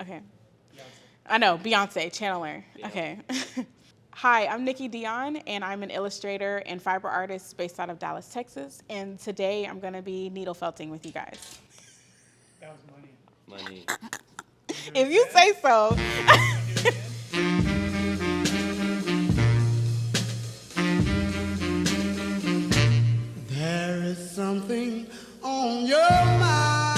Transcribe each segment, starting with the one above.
Okay. Beyonce. I know, Beyonce, channeler. Yeah. Okay. Hi, I'm Niki Dionne, and I'm an illustrator and fiber artist based out of Dallas, Texas. And today I'm going to be needle felting with you guys. That was money. Money. If you say so. There is something on your mind.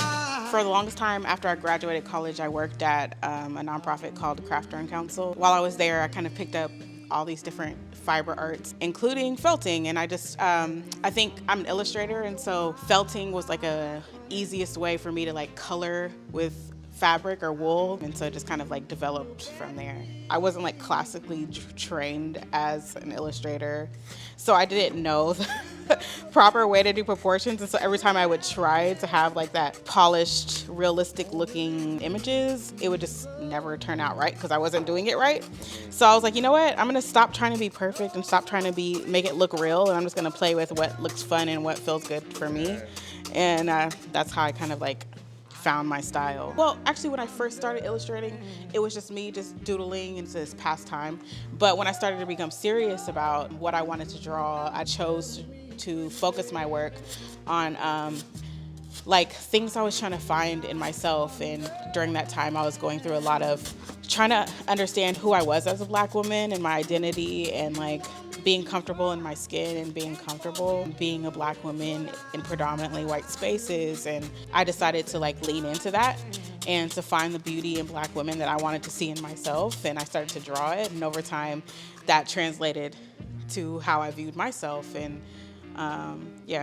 For the longest time after I graduated college, I worked at a nonprofit called the Craft Drawing Council. While I was there, I kind of picked up all these different fiber arts, including felting. And I think I'm an illustrator, and so felting was like a easiest way for me to like color with fabric or wool, and so it just kind of like developed from there. I wasn't like classically trained as an illustrator, so I didn't know the proper way to do proportions, and so every time I would try to have like that polished, realistic looking images, it would just never turn out right because I wasn't doing it right. So I was like, you know what, I'm gonna stop trying to be perfect and stop trying to make it look real, and I'm just gonna play with what looks fun and what feels good for me. And that's how I kind of like found my style. Well, actually, when I first started illustrating, it was just me just doodling into this pastime. But when I started to become serious about what I wanted to draw, I chose to focus my work on like things I was trying to find in myself. And during that time, I was going through a lot of trying to understand who I was as a Black woman and my identity, and like being comfortable in my skin and being comfortable being a Black woman in predominantly white spaces. And I decided to like lean into that and to find the beauty in Black women that I wanted to see in myself. And I started to draw it, and over time that translated to how I viewed myself. And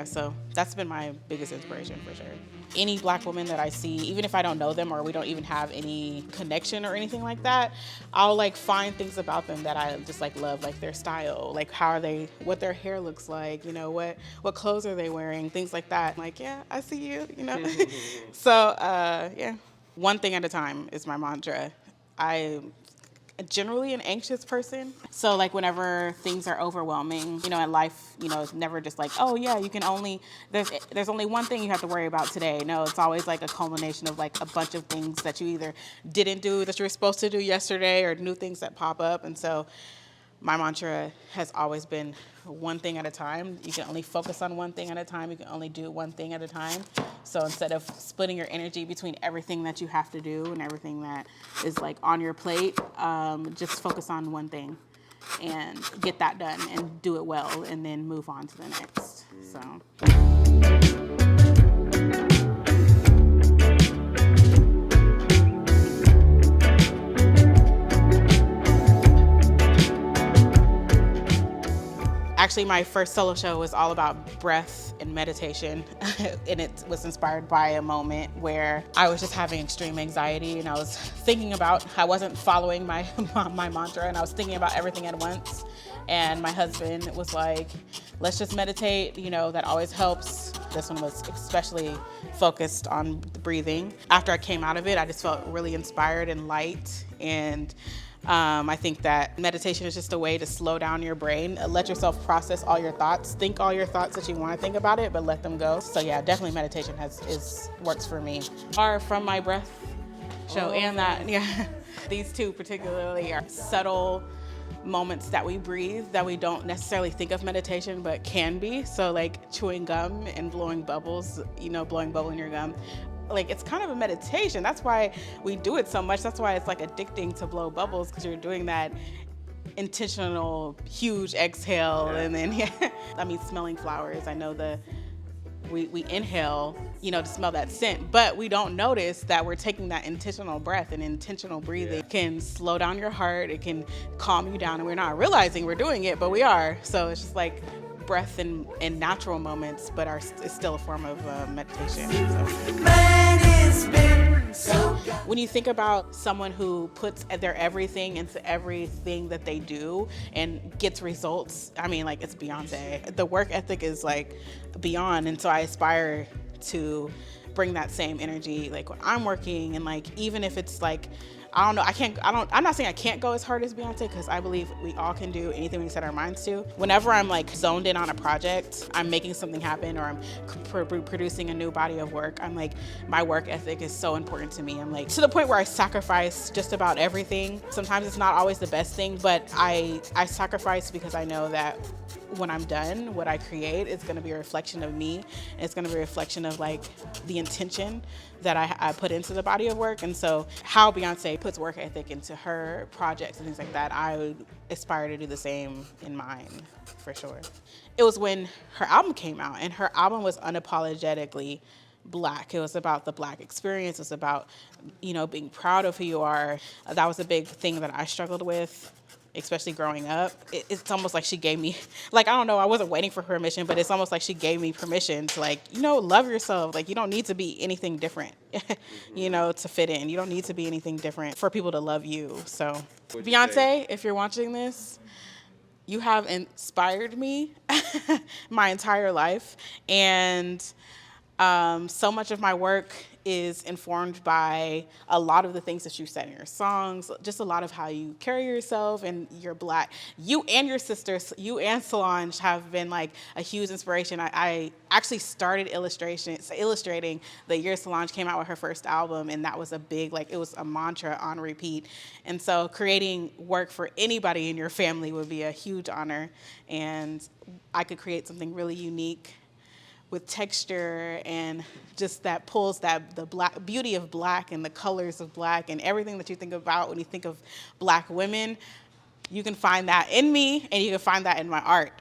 so that's been my biggest inspiration for sure. Any Black woman that I see, even if I don't know them or we don't even have any connection or anything like that, I'll like find things about them that I just like love, like their style, like how are they, what their hair looks like, you know, what clothes are they wearing, things like that. I'm like, yeah, I see you, you know. So one thing at a time is my mantra. I'm generally an anxious person. So like whenever things are overwhelming, you know, in life, you know, it's never just like, oh yeah, you can only, there's only one thing you have to worry about today. No, it's always like a culmination of like a bunch of things that you either didn't do that you were supposed to do yesterday, or new things that pop up. And so my mantra has always been one thing at a time. You can only focus on one thing at a time. You can only do one thing at a time. So instead of splitting your energy between everything that you have to do and everything that is like on your plate, just focus on one thing and get that done and do it well, and then move on to the next. So. Actually, my first solo show was all about breath and meditation, and it was inspired by a moment where I was just having extreme anxiety, and I was thinking about, I wasn't following my mantra, and I was thinking about everything at once. And my husband was like, let's just meditate, you know, that always helps. This one was especially focused on the breathing. After I came out of it, I just felt really inspired and light. And I think that meditation is just a way to slow down your brain, let yourself process all your thoughts, think all your thoughts that you want to think about it, but let them go. So yeah, definitely meditation works for me. Or from my breath show, and that, yeah. These two particularly are subtle moments that we breathe that we don't necessarily think of meditation, but can be. So like chewing gum and blowing bubbles, you know, blowing bubble in your gum. Like, it's kind of a meditation. That's why we do it so much. That's why it's like addicting to blow bubbles, because you're doing that intentional, huge exhale. Yeah. And then, I mean, smelling flowers. I know we inhale, you know, to smell that scent, but we don't notice that we're taking that intentional breath, and intentional breathing. It can slow down your heart. It can calm you down, and we're not realizing we're doing it, but we are. So it's just like breath in natural moments, but it's still a form of meditation. So. When you think about someone who puts their everything into everything that they do and gets results, I mean, like, it's Beyonce. The work ethic is like beyond, and so I aspire to bring that same energy like when I'm working, and like even if it's like I'm not saying I can't go as hard as Beyonce, because I believe we all can do anything we set our minds to. Whenever I'm like zoned in on a project, I'm making something happen, or I'm producing a new body of work, I'm like, my work ethic is so important to me. I'm like, to the point where I sacrifice just about everything. Sometimes it's not always the best thing, but I sacrifice because I know that when I'm done, what I create is going to be a reflection of me. And it's going to be a reflection of like the intention that I put into the body of work. And so how Beyonce puts work ethic into her projects and things like that, I would aspire to do the same in mine, for sure. It was when her album came out, and her album was unapologetically Black. It was about the Black experience. It was about, being proud of who you are. That was a big thing that I struggled with, especially growing up. It's almost like she gave me, like, I don't know, I wasn't waiting for permission, but it's almost like she gave me permission to, like, love yourself. Like, you don't need to be anything different, to fit in. You don't need to be anything different for people to love you. So, Beyonce, if you're watching this, you have inspired me my entire life. And so much of my work is informed by a lot of the things that you said in your songs, just a lot of how you carry yourself, and you're Black. You and your sisters, you and Solange, have been like a huge inspiration. I actually started illustrating the year Solange came out with her first album, and that was a big, it was a mantra on repeat. And so creating work for anybody in your family would be a huge honor, and I could create something really unique with texture and just that pulls the Black beauty of Black and the colors of Black and everything that you think about when you think of Black women. You can find that in me, and you can find that in my art.